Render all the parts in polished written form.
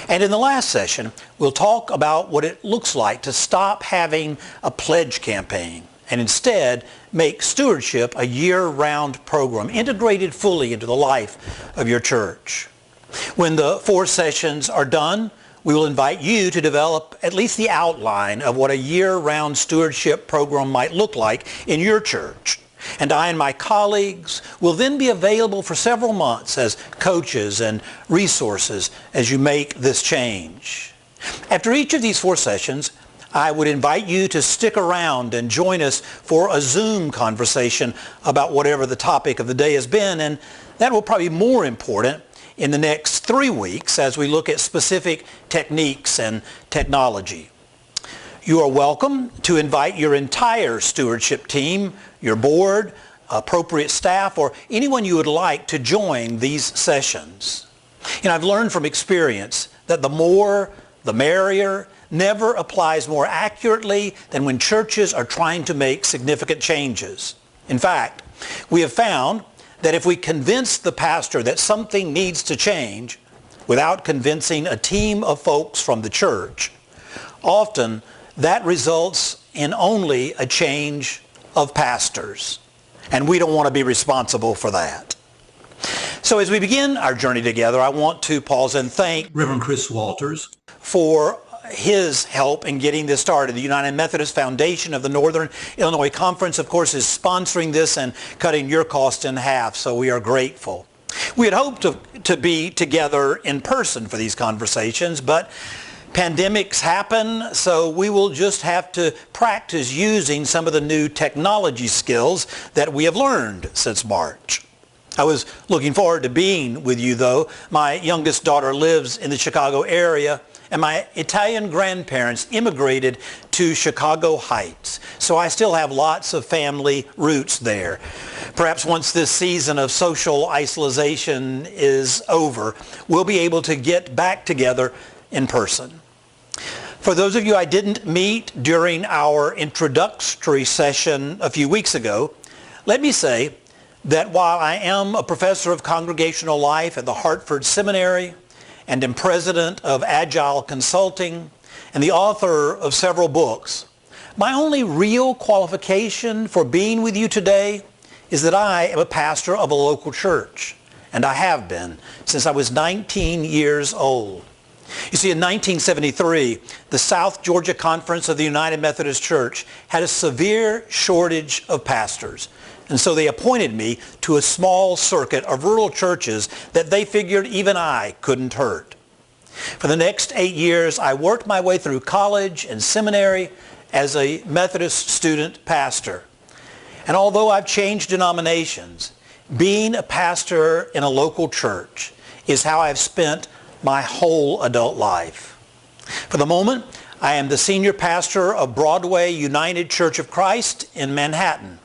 And in the last session, we'll talk about what it looks like to stop having a pledge campaign and instead make stewardship a year-round program integrated fully into the life of your church. When the 4 sessions are done, we will invite you to develop at least the outline of what a year-round stewardship program might look like in your church. And I and my colleagues will then be available for several months as coaches and resources as you make this change. After each of these 4 sessions, I would invite you to stick around and join us for a Zoom conversation about whatever the topic of the day has been, and that will probably be more important in the next 3 weeks as we look at specific techniques and technology. You are welcome to invite your entire stewardship team, your board, appropriate staff, or anyone you would like to join these sessions. I've learned from experience that the more, the merrier never applies more accurately than when churches are trying to make significant changes. In fact, we have found that if we convince the pastor that something needs to change without convincing a team of folks from the church, often that results in only a change of pastors. And we don't want to be responsible for that. So as we begin our journey together, I want to pause and thank Reverend Chris Walters for his help in getting this started. The United Methodist Foundation of the Northern Illinois Conference, of course, is sponsoring this and cutting your cost in half, so we are grateful. We had hoped to be together in person for these conversations, but pandemics happen, so we will just have to practice using some of the new technology skills that we have learned since March. I was looking forward to being with you, though. My youngest daughter lives in the Chicago area, and my Italian grandparents immigrated to Chicago Heights, so I still have lots of family roots there. Perhaps once this season of social isolation is over, we'll be able to get back together in person. For those of you I didn't meet during our introductory session a few weeks ago, let me say that while I am a professor of congregational life at the Hartford Seminary and am president of Agile Consulting and the author of several books, my only real qualification for being with you today is that I am a pastor of a local church, and I have been since I was 19 years old. You see, in 1973, the South Georgia Conference of the United Methodist Church had a severe shortage of pastors. And so they appointed me to a small circuit of rural churches that they figured even I couldn't hurt. For the next 8 years, I worked my way through college and seminary as a Methodist student pastor. And although I've changed denominations, being a pastor in a local church is how I've spent my whole adult life. For the moment, I am the senior pastor of Broadway United Church of Christ in Manhattan.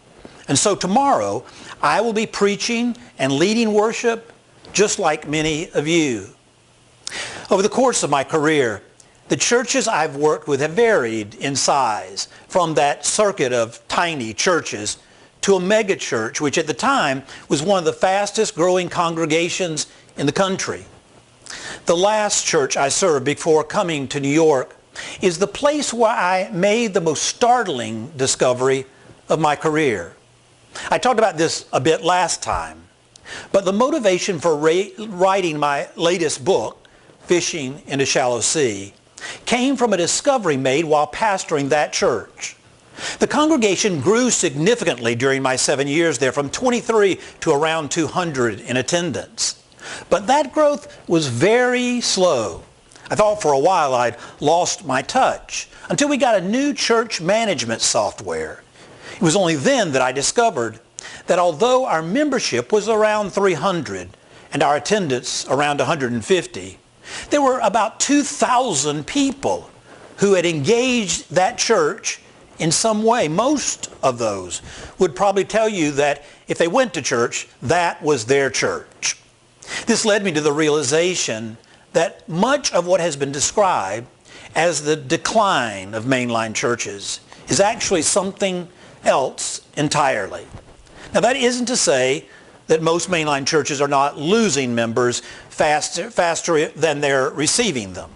And so tomorrow, I will be preaching and leading worship just like many of you. Over the course of my career, the churches I've worked with have varied in size, from that circuit of tiny churches to a mega church, which at the time was one of the fastest growing congregations in the country. The last church I served before coming to New York is the place where I made the most startling discovery of my career. I talked about this a bit last time, but the motivation for writing my latest book, Fishing in a Shallow Sea, came from a discovery made while pastoring that church. The congregation grew significantly during my 7 years there, from 23 to around 200 in attendance. But that growth was very slow. I thought for a while I'd lost my touch until we got a new church management software. It was only then that I discovered that although our membership was around 300 and our attendance around 150, there were about 2,000 people who had engaged that church in some way. Most of those would probably tell you that if they went to church, that was their church. This led me to the realization that much of what has been described as the decline of mainline churches is actually something else entirely. Now, that isn't to say that most mainline churches are not losing members faster than they're receiving them.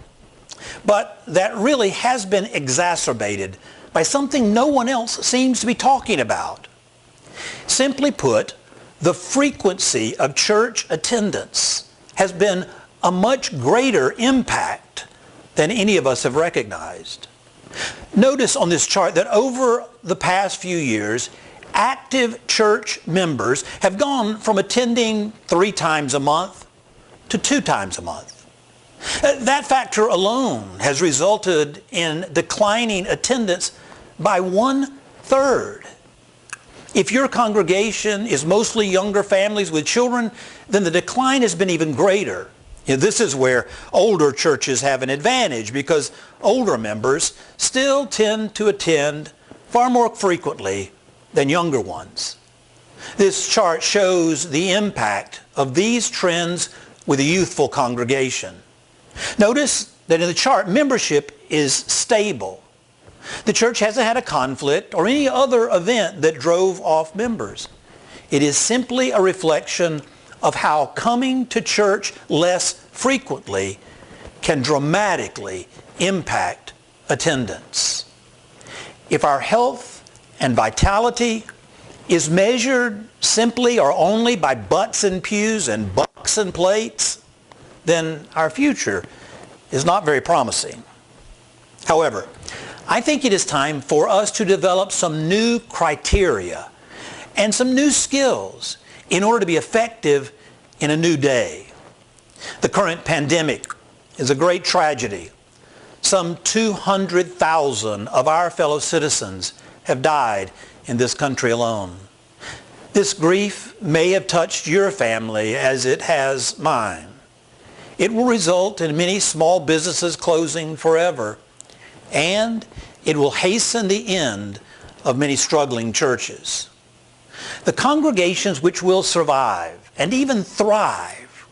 But that really has been exacerbated by something no one else seems to be talking about. Simply put, the frequency of church attendance has been a much greater impact than any of us have recognized. Notice on this chart that over the past few years, active church members have gone from attending 3 times a month to 2 times a month. That factor alone has resulted in declining attendance by 1/3. If your congregation is mostly younger families with children, then the decline has been even greater. This is where older churches have an advantage because older members still tend to attend far more frequently than younger ones. This chart shows the impact of these trends with a youthful congregation. Notice that in the chart, membership is stable. The church hasn't had a conflict or any other event that drove off members. It is simply a reflection of how coming to church less frequently can dramatically impact attendance. If our health and vitality is measured simply or only by butts in pews and bucks in plates, then our future is not very promising. However, I think it is time for us to develop some new criteria and some new skills in order to be effective in a new day. The current pandemic is a great tragedy. Some 200,000 of our fellow citizens have died in this country alone. This grief may have touched your family as it has mine. It will result in many small businesses closing forever, and it will hasten the end of many struggling churches. The congregations which will survive and even thrive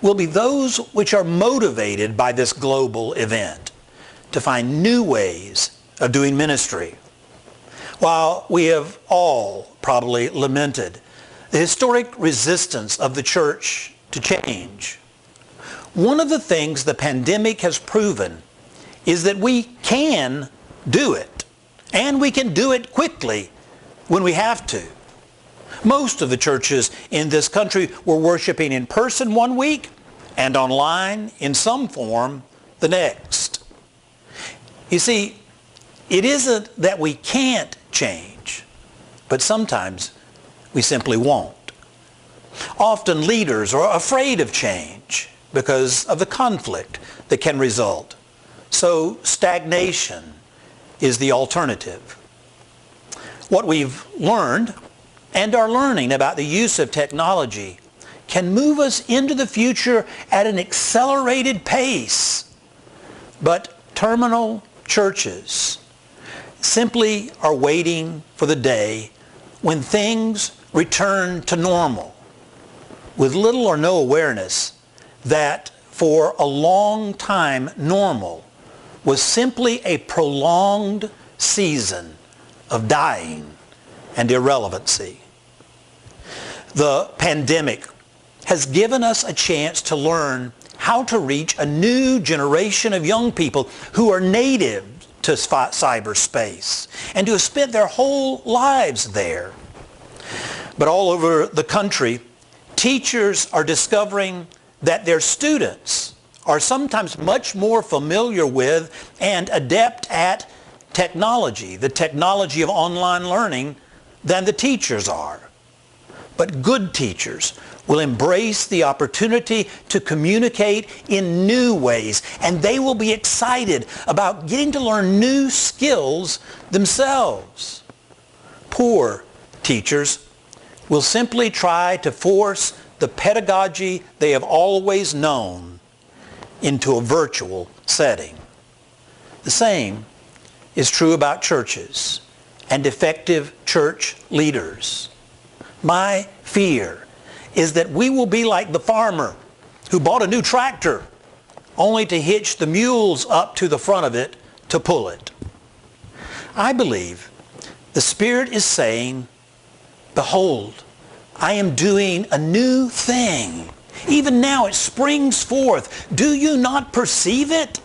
will be those which are motivated by this global event to find new ways of doing ministry. While we have all probably lamented the historic resistance of the church to change, one of the things the pandemic has proven is that we can do it, and we can do it quickly when we have to. Most of the churches in this country were worshiping in person one week and online in some form the next. You see, it isn't that we can't change, but sometimes we simply won't. Often leaders are afraid of change because of the conflict that can result. So stagnation is the alternative. What we've learned and are learning about the use of technology can move us into the future at an accelerated pace. But terminal churches simply are waiting for the day when things return to normal, with little or no awareness that for a long time normal was simply a prolonged season of dying and irrelevancy. The pandemic has given us a chance to learn how to reach a new generation of young people who are native to cyberspace and who have spent their whole lives there. But all over the country, teachers are discovering that their students are sometimes much more familiar with and adept at technology, the technology of online learning, than the teachers are. But good teachers will embrace the opportunity to communicate in new ways, and they will be excited about getting to learn new skills themselves. Poor teachers will simply try to force the pedagogy they have always known into a virtual setting. The same is true about churches and effective church leaders. My fear is that we will be like the farmer who bought a new tractor only to hitch the mules up to the front of it to pull it. I believe the Spirit is saying, "Behold, I am doing a new thing. Even now it springs forth. Do you not perceive it?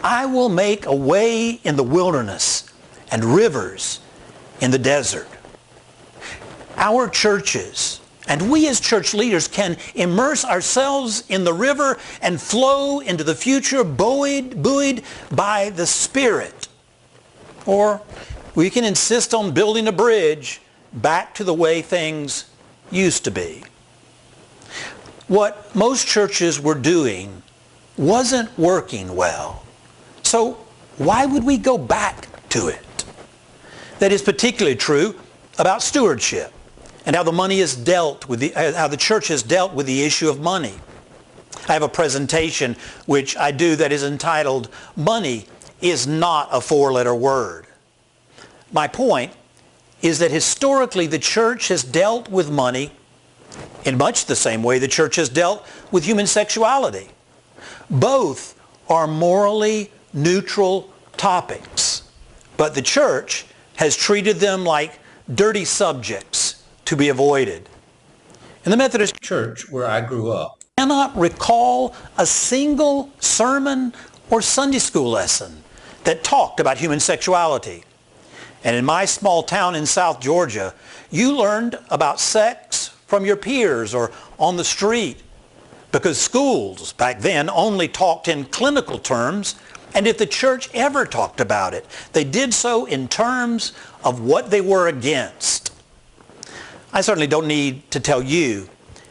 I will make a way in the wilderness and rivers in the desert. Our churches and we as church leaders can immerse ourselves in the river and flow into the future buoyed by the Spirit. Or we can insist on building a bridge back to the way things used to be. What most churches were doing wasn't working well. So why would we go back to it? That is particularly true about stewardship and how the money is dealt with, how the church has dealt with the issue of money. I have a presentation which I do that is entitled, "Money is not a four-letter word." My point is that historically the church has dealt with money in much the same way the church has dealt with human sexuality. Both are morally neutral topics, but the church has treated them like dirty subjects to be avoided. In the Methodist Church where I grew up, I cannot recall a single sermon or Sunday school lesson that talked about human sexuality. And in my small town in South Georgia, you learned about sex from your peers or on the street because schools back then only talked in clinical terms, and if the church ever talked about it, they did so in terms of what they were against. I certainly don't need to tell you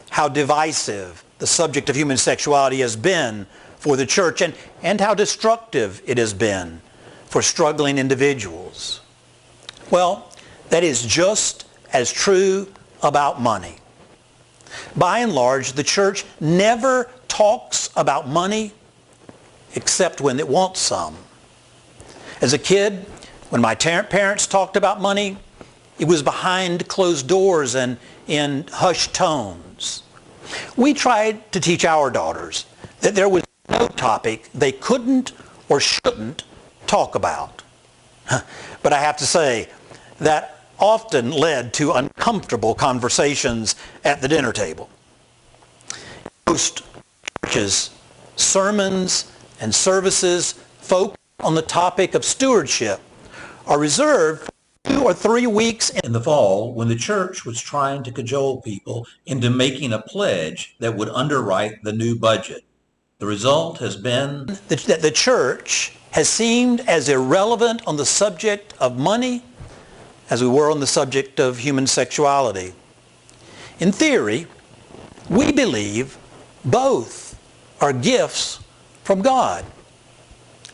how divisive the subject of human sexuality has been for the church and how destructive it has been for struggling individuals. Well, that is just as true about money. By and large, the church never talks about money except when it wants some. As a kid, when my parents talked about money, it was behind closed doors and in hushed tones. We tried to teach our daughters that there was no topic they couldn't or shouldn't talk about. But I have to say, that often led to uncomfortable conversations at the dinner table. Most churches, sermons and services focused on the topic of stewardship are reserved for 2 or 3 weeks in the fall when the church was trying to cajole people into making a pledge that would underwrite the new budget. The result has been that the church has seemed as irrelevant on the subject of money as we were on the subject of human sexuality. In theory, we believe both are gifts from God.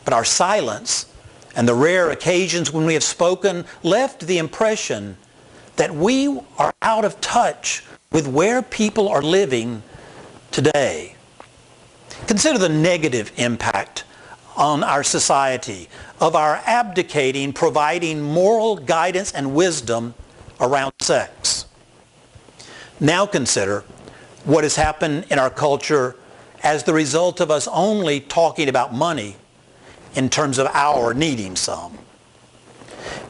But our silence and the rare occasions when we have spoken left the impression that we are out of touch with where people are living today. Consider the negative impact on our society of our abdicating, providing moral guidance and wisdom around sex. Now consider what has happened in our culture as the result of us only talking about money in terms of our needing some.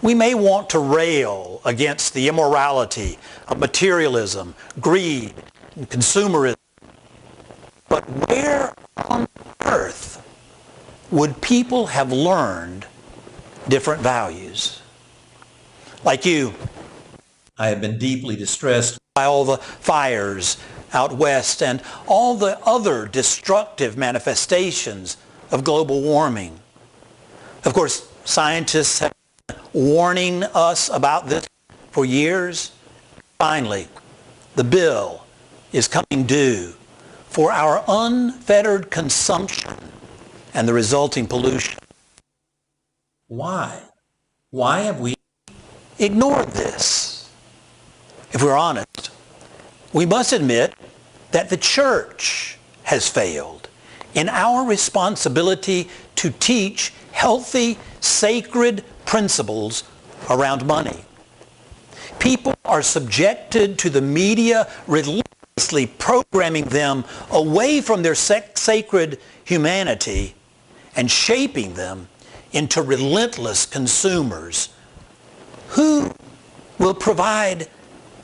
We may want to rail against the immorality of materialism, greed, and consumerism, but where on earth would people have learned different values? Like you, I have been deeply distressed by all the fires out west and all the other destructive manifestations of global warming. Of course, scientists have been warning us about this for years. Finally, the bill is coming due for our unfettered consumption and the resulting pollution. Why? Why have we ignored this? If we're honest, we must admit that the church has failed in our responsibility to teach healthy, sacred principles around money. People are subjected to the media relentlessly programming them away from their sacred humanity and shaping them into relentless consumers. Who will provide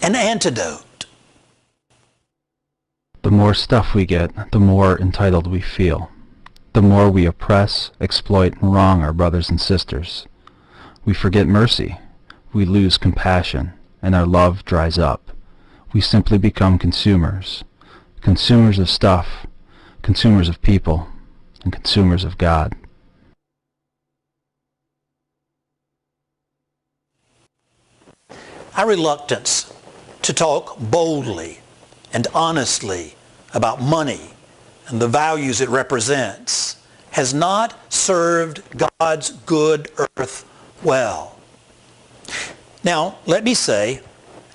an antidote? The more stuff we get, the more entitled we feel. The more we oppress, exploit, and wrong our brothers and sisters. We forget mercy. We lose compassion, and our love dries up. We simply become consumers. Consumers of stuff, consumers of people, and consumers of God. Our reluctance to talk boldly and honestly about money and the values it represents has not served God's good earth well. Now, let me say,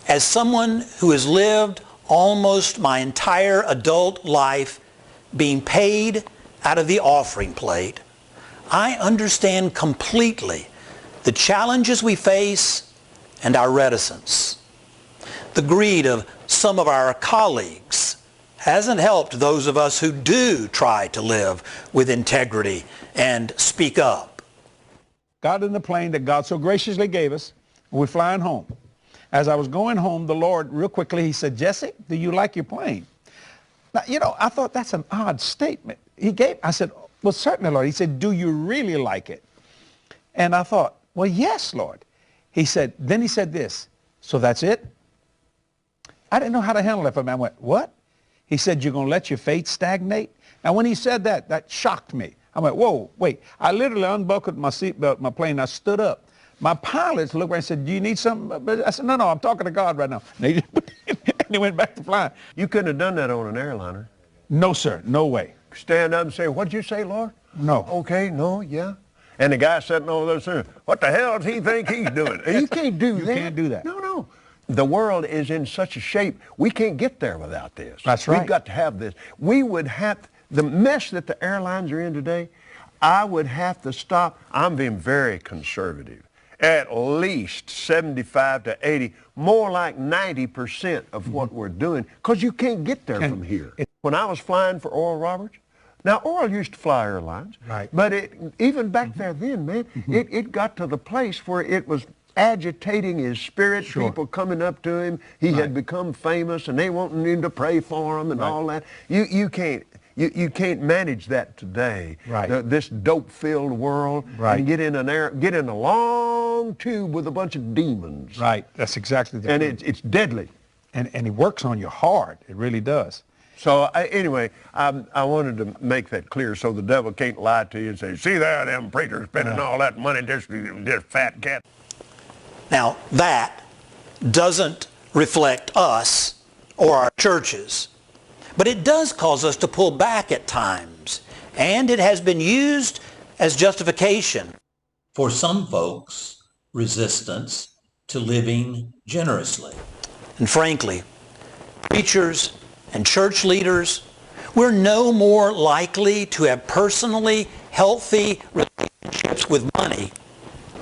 as someone who has lived almost my entire adult life being paid out of the offering plate, I understand completely the challenges we face and our reticence. The greed of some of our colleagues hasn't helped those of us who do try to live with integrity and speak up. Got in the plane that God so graciously gave us, and we're flying home. As I was going home, the Lord, real quickly, he said, "Jesse, do you like your plane?" Now, I thought that's an odd statement. I said, "Well, certainly, Lord." He said, "Do you really like it?" And I thought, "Well, yes, Lord." Then he said this, "So that's it?" I didn't know how to handle it for a minute. I went, "What?" He said, "You're going to let your faith stagnate?" Now, when he said that, that shocked me. I went, "Whoa, wait." I literally unbuckled my seatbelt, my plane. I stood up. My pilots looked around and said, "Do you need something?" I said, "No, I'm talking to God right now." And they went back to flying. You couldn't have done that on an airliner. No, sir. No way. Stand up and say, "What'd you say, Lord?" No. Okay, no, yeah. And the guy sitting over there saying, "What the hell does he think he's doing?" You can't do that. You can't do that. No. The world is in such a shape, we can't get there without this. That's right. We've got to have this. We would have, the mess that the airlines are in today, I would have to stop. I'm being very conservative. At least 75 to 80, more like 90% of what we're doing, because you can't get there from here. When I was flying for Oral Roberts, now Oral used to fly airlines, right. But even back there then, man, it got to the place where it was agitating his spirit, Sure. people coming up to him. He had become famous, and they wanting him to pray for him and all that. You can't manage that today. Right. This dope-filled world. Right. And get in a long tube with a bunch of demons. Right. That's exactly the And truth. it's deadly. And he works on you hard. It really does. So anyway, I wanted to make that clear so the devil can't lie to you and say, "See there, them preachers spending all that money, just fat cat." Now, that doesn't reflect us or our churches, but it does cause us to pull back at times, and it has been used as justification for some folks' resistance to living generously. And frankly, preachers and church leaders, we're no more likely to have personally healthy relationships with money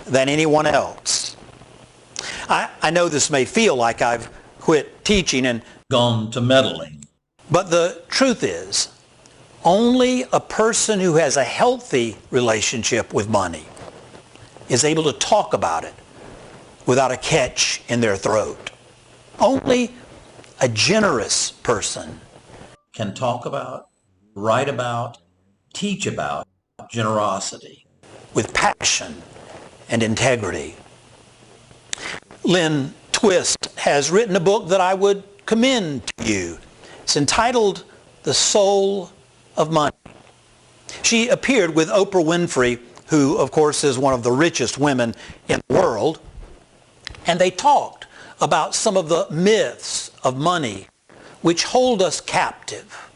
than anyone else. I know this may feel like I've quit teaching and gone to meddling, but the truth is, only a person who has a healthy relationship with money is able to talk about it without a catch in their throat. Only a generous person can talk about, write about, teach about generosity with passion and integrity. Lynn Twist has written a book that I would commend to you. It's entitled The Soul of Money. She appeared with Oprah Winfrey, who of course is one of the richest women in the world, and they talked about some of the myths of money which hold us captive.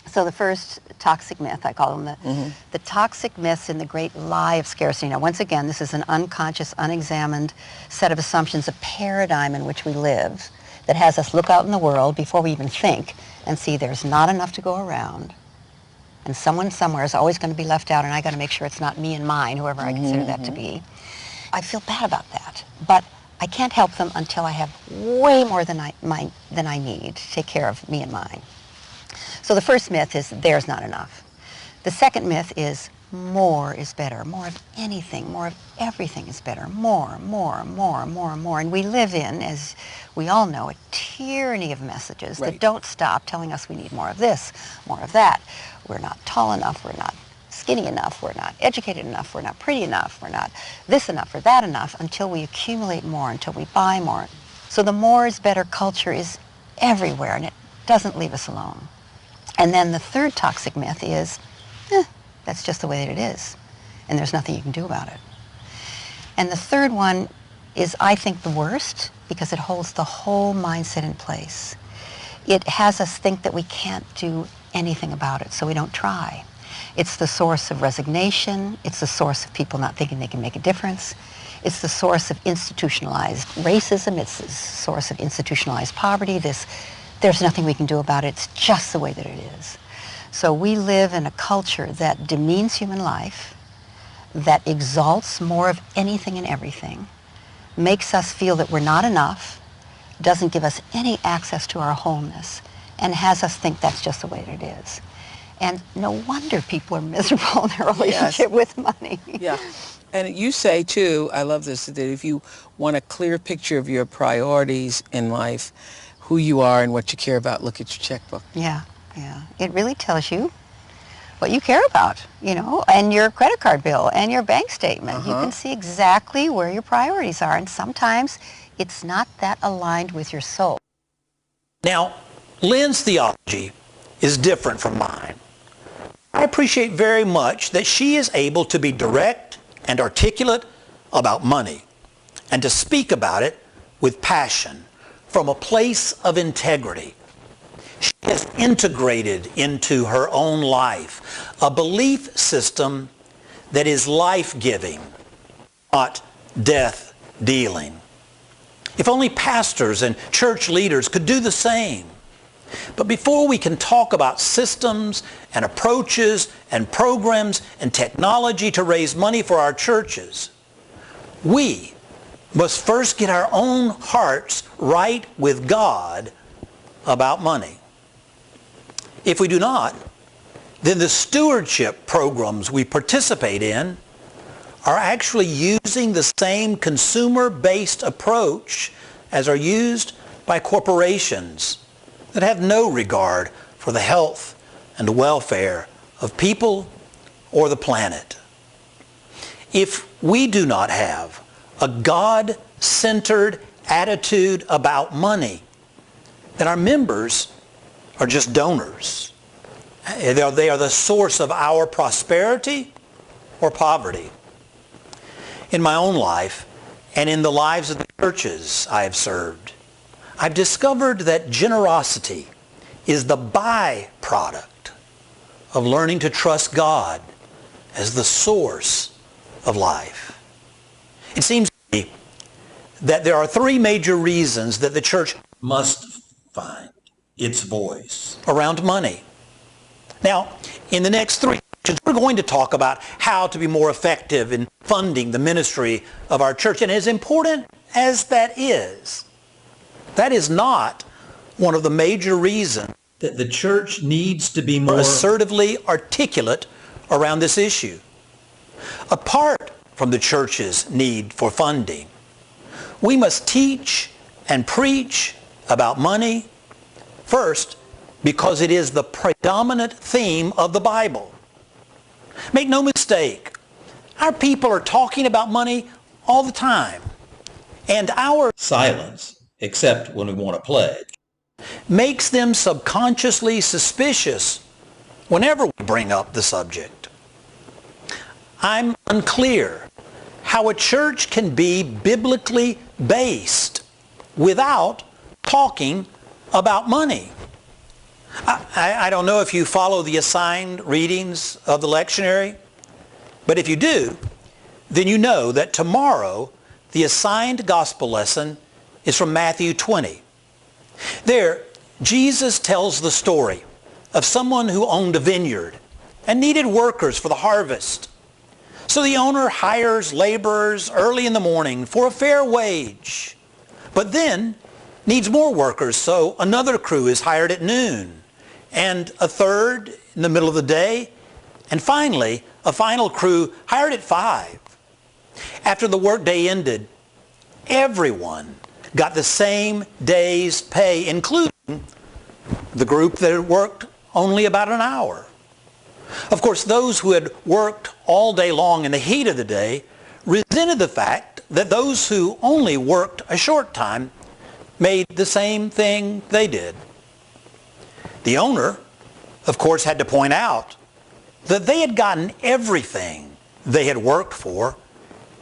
So the first toxic myth, I call them the toxic myths in the great lie of scarcity. Now, once again, this is an unconscious, unexamined set of assumptions, a paradigm in which we live that has us look out in the world before we even think and see there's not enough to go around. And someone somewhere is always going to be left out, and I got to make sure it's not me and mine, whoever I consider that to be. I feel bad about that, but I can't help them until I have way more than I need to take care of me and mine. So the first myth is there's not enough. The second myth is more is better. More of anything, more of everything is better. More, more, more, more, more. And we live in, as we all know, a tyranny of messages that don't stop telling us we need more of this, more of that. We're not tall enough, we're not skinny enough, we're not educated enough, we're not pretty enough, we're not this enough or that enough, until we accumulate more, until we buy more. So the more is better culture is everywhere, and it doesn't leave us alone. And then the third toxic myth is, that's just the way that it is, and there's nothing you can do about it. And the third one is, I think, the worst, because it holds the whole mindset in place. It has us think that we can't do anything about it, so we don't try. It's the source of resignation. It's the source of people not thinking they can make a difference. It's the source of institutionalized racism. It's the source of institutionalized poverty. There's nothing we can do about it. It's just the way that it is. So we live in a culture that demeans human life, that exalts more of anything and everything, makes us feel that we're not enough, doesn't give us any access to our wholeness, and has us think that's just the way that it is. And no wonder people are miserable in their relationship with money. Yeah. And you say, too, I love this, that if you want a clear picture of your priorities in life, who you are and what you care about, look at your checkbook. Yeah, yeah. It really tells you what you care about, you know, and your credit card bill and your bank statement. You can see exactly where your priorities are, and sometimes it's not that aligned with your soul. Now, Lynn's theology is different from mine. I appreciate very much that she is able to be direct and articulate about money, and to speak about it with passion from a place of integrity. She has integrated into her own life a belief system that is life-giving, not death-dealing. If only pastors and church leaders could do the same. But before we can talk about systems and approaches and programs and technology to raise money for our churches, we must first get our own hearts right with God about money. If we do not, then the stewardship programs we participate in are actually using the same consumer-based approach as are used by corporations that have no regard for the health and welfare of people or the planet. If we do not have a God-centered attitude about money, then our members are just donors. They are the source of our prosperity or poverty. In my own life and in the lives of the churches I have served, I've discovered that generosity is the byproduct of learning to trust God as the source of life. It seems to me that there are three major reasons that the church must find its voice around money. Now, in the next three sections, we're going to talk about how to be more effective in funding the ministry of our church. And as important as that is not one of the major reasons that the church needs to be more assertively articulate around this issue. Apart from the church's need for funding, we must teach and preach about money, first, because it is the predominant theme of the Bible. Make no mistake, our people are talking about money all the time, and our silence, except when we want to pledge, makes them subconsciously suspicious whenever we bring up the subject. I'm unclear how a church can be biblically based without talking about money. I don't know if you follow the assigned readings of the lectionary, but if you do, then you know that tomorrow the assigned gospel lesson is from Matthew 20. There, Jesus tells the story of someone who owned a vineyard and needed workers for the harvest. So the owner hires laborers early in the morning for a fair wage, but then needs more workers, so another crew is hired at noon, and a third in the middle of the day, And finally, a final crew hired at 5. After the workday ended, everyone got the same day's pay, including the group that had worked only about an hour. Of course, those who had worked all day long in the heat of the day resented the fact that those who only worked a short time made the same thing they did. The owner, of course, had to point out that they had gotten everything they had worked for,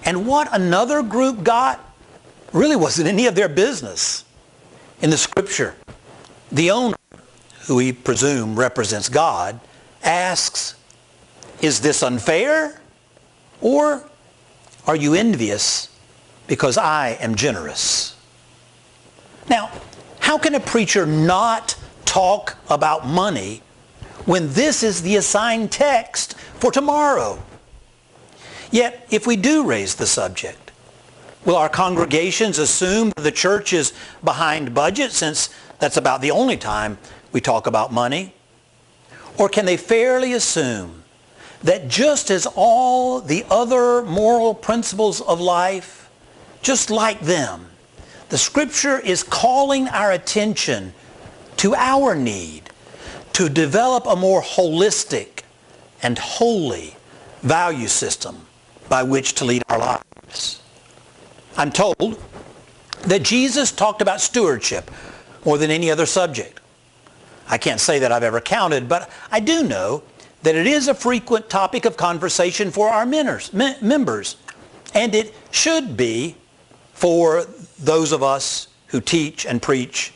and what another group got really wasn't any of their business. In the scripture, the owner, who we presume represents God, asks, "Is this unfair? Or are you envious because I am generous?" Now, how can a preacher not talk about money when this is the assigned text for tomorrow? Yet, if we do raise the subject, will our congregations assume that the church is behind budget, since that's about the only time we talk about money? Or can they fairly assume that just as all the other moral principles of life, just like them, the Scripture is calling our attention to our need to develop a more holistic and holy value system by which to lead our lives? I'm told that Jesus talked about stewardship more than any other subject. I can't say that I've ever counted, but I do know that it is a frequent topic of conversation for our members, and it should be for those of us who teach and preach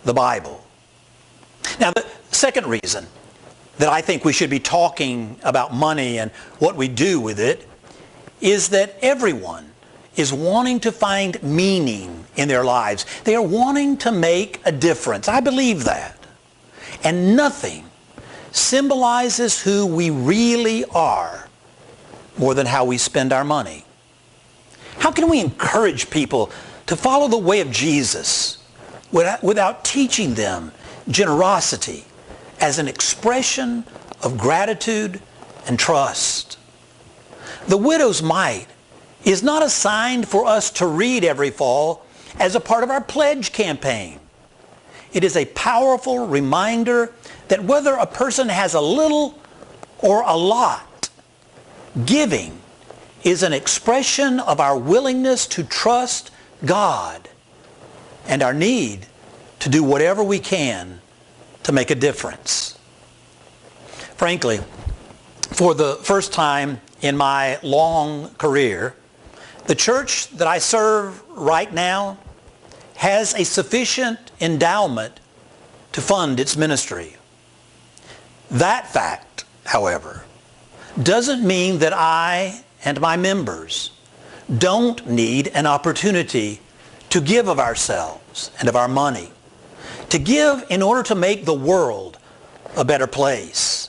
the Bible. Now, the second reason that I think we should be talking about money and what we do with it is that everyone is wanting to find meaning in their lives. They are wanting to make a difference. I believe that. And nothing symbolizes who we really are more than how we spend our money. How can we encourage people to follow the way of Jesus without teaching them generosity as an expression of gratitude and trust? The widow's mite is not assigned for us to read every fall as a part of our pledge campaign. It is a powerful reminder that whether a person has a little or a lot, giving is an expression of our willingness to trust God and our need to do whatever we can to make a difference. Frankly, for the first time in my long career, the church that I serve right now has a sufficient endowment to fund its ministry. That fact, however, doesn't mean that I and my members don't need an opportunity to give of ourselves and of our money, to give in order to make the world a better place.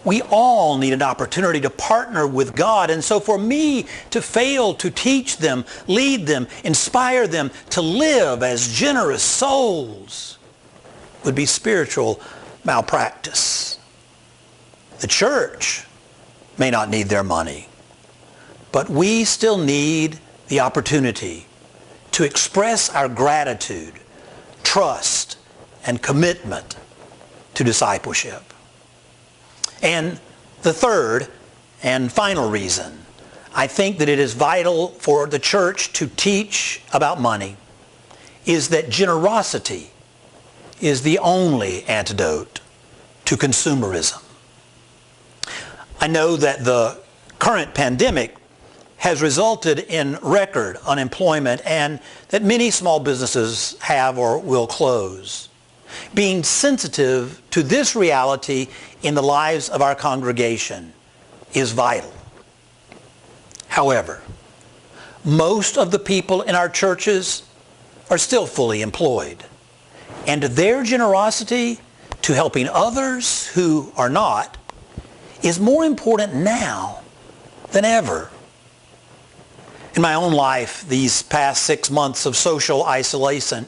We all need an opportunity to partner with God, and so for me to fail to teach them, lead them, inspire them to live as generous souls would be spiritual malpractice. The church may not need their money, but we still need the opportunity to express our gratitude, trust, and commitment to discipleship. And the third and final reason I think that it is vital for the church to teach about money is that generosity is the only antidote to consumerism. I know that the current pandemic has resulted in record unemployment and that many small businesses have or will close. Being sensitive to this reality in the lives of our congregation is vital. However, most of the people in our churches are still fully employed, and their generosity to helping others who are not is more important now than ever. In my own life, these past 6 months of social isolation,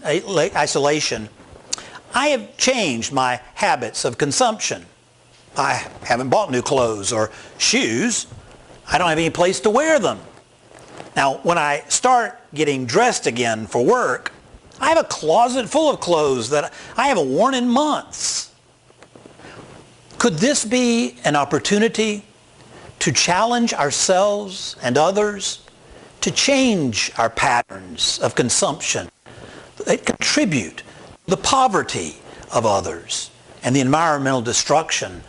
I have changed my habits of consumption. I haven't bought new clothes or shoes. I don't have any place to wear them. Now, when I start getting dressed again for work, I have a closet full of clothes that I haven't worn in months. Could this be an opportunity to challenge ourselves and others to change our patterns of consumption that contribute to the poverty of others and the environmental destruction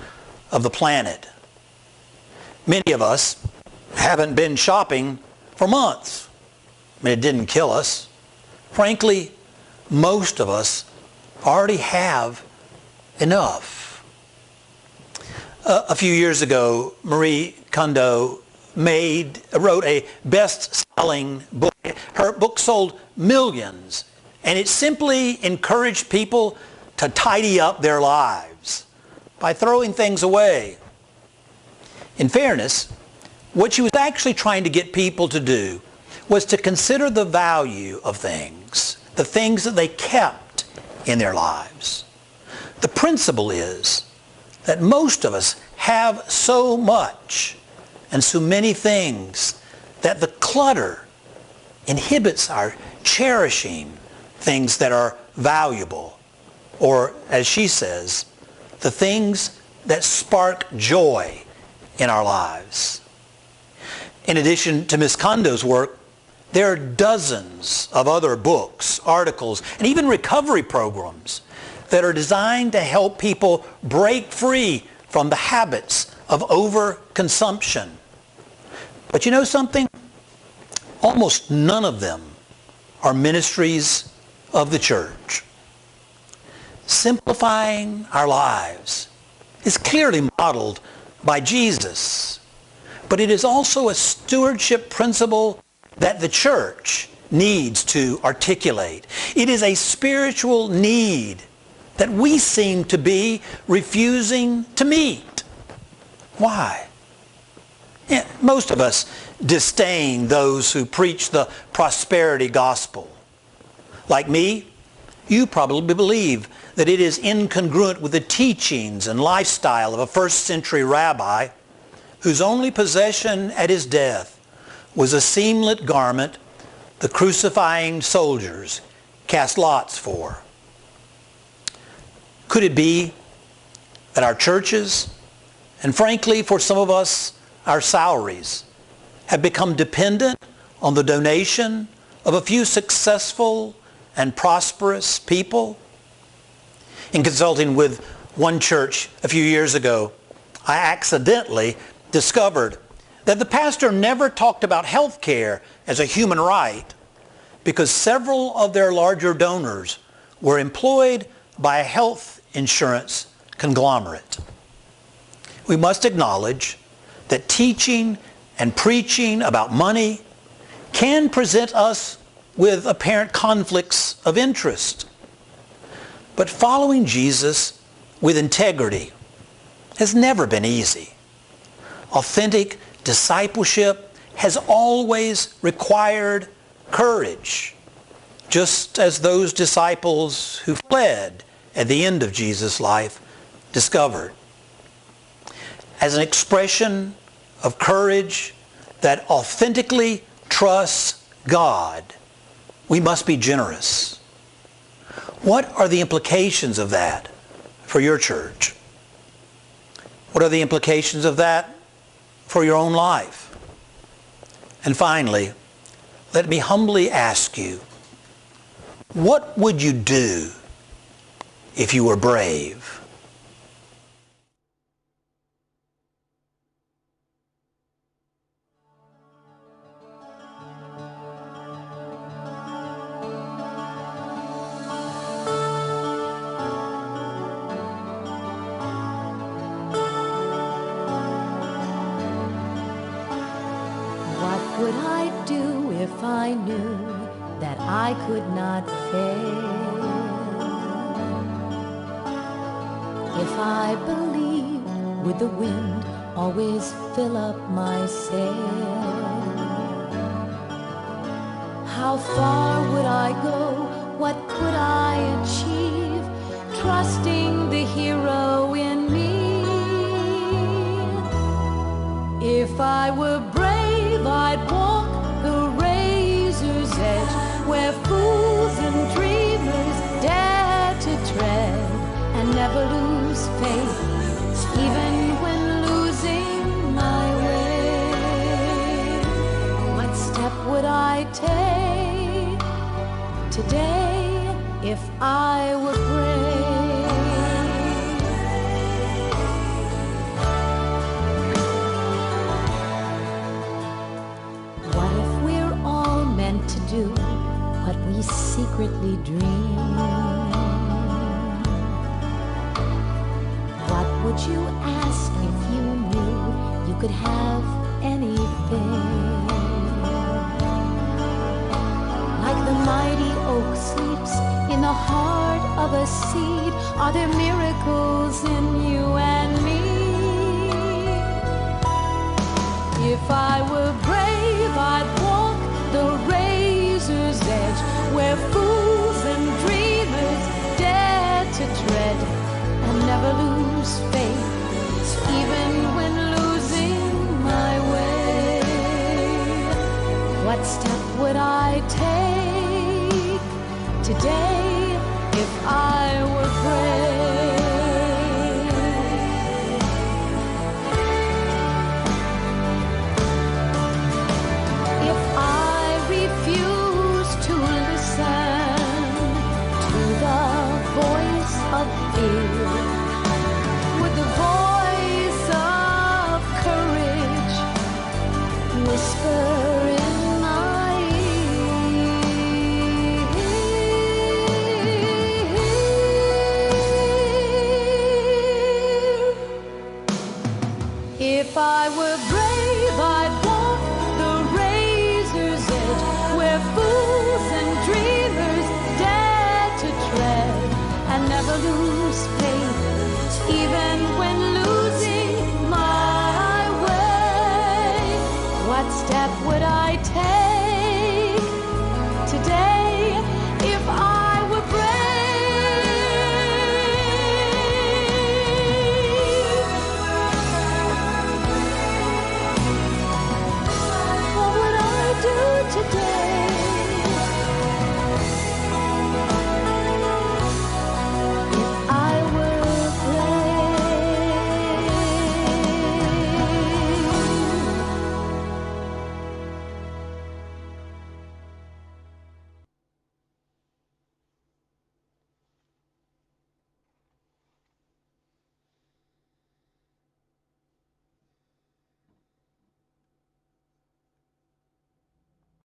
of the planet? Many of us haven't been shopping for months. I mean, it didn't kill us. Frankly, most of us already have enough. A few years ago, Marie Kondo wrote a best-selling book. Her book sold millions, and it simply encouraged people to tidy up their lives by throwing things away. In fairness, what she was actually trying to get people to do was to consider the value of things, the things that they kept in their lives. The principle is that most of us have so much and so many things that the clutter inhibits our cherishing things that are valuable, or as she says, the things that spark joy in our lives. In addition to Ms. Kondo's work, there are dozens of other books, articles, and even recovery programs that are designed to help people break free from the habits of overconsumption. But you know something? Almost none of them are ministries of the church. Simplifying our lives is clearly modeled by Jesus, but it is also a stewardship principle that the church needs to articulate. It is a spiritual need that we seem to be refusing to meet. Why? Yeah, most of us disdain those who preach the prosperity gospel. Like me, you probably believe that it is incongruent with the teachings and lifestyle of a first-century rabbi whose only possession at his death was a seamless garment the crucifying soldiers cast lots for. Could it be that our churches, and frankly for some of us, our salaries, have become dependent on the donation of a few successful and prosperous people? In consulting with one church a few years ago, I accidentally discovered that the pastor never talked about health care as a human right because several of their larger donors were employed by a health insurance conglomerate. We must acknowledge that teaching and preaching about money can present us with apparent conflicts of interest. But following Jesus with integrity has never been easy. Authentic discipleship has always required courage, just as those disciples who fled at the end of Jesus' life discovered. As an expression of courage that authentically trusts God, we must be generous. What are the implications of that for your church? What are the implications of that for your own life? And finally, let me humbly ask you, what would you do if you were brave? What would I do if I knew that I could not fail? If I believed, would the wind always fill up my sail? How far would I go? What could I achieve? Trusting the hero in me. If I were brave, I'd walk the razor's edge, where fools and dreamers dare to tread, and never lose faith, even when losing my way. What step would I take today if I were brave? To do what we secretly dream. What would you ask if you knew you could have anything? Like the mighty oak sleeps in the heart of a seed, are there miracles in you and me? If I were brave, I'd walk the razor's edge, where fools and dreamers dare to tread, and never lose faith, even when losing my way. What step would I take today if I were brave? If I refuse to listen to the voice of fear, would the voice of courage whisper in my ear? If I were brave, I'd walk the razor's edge, where fools and dreamers dare to tread, and never lose faith, even when losing my way. What step would I take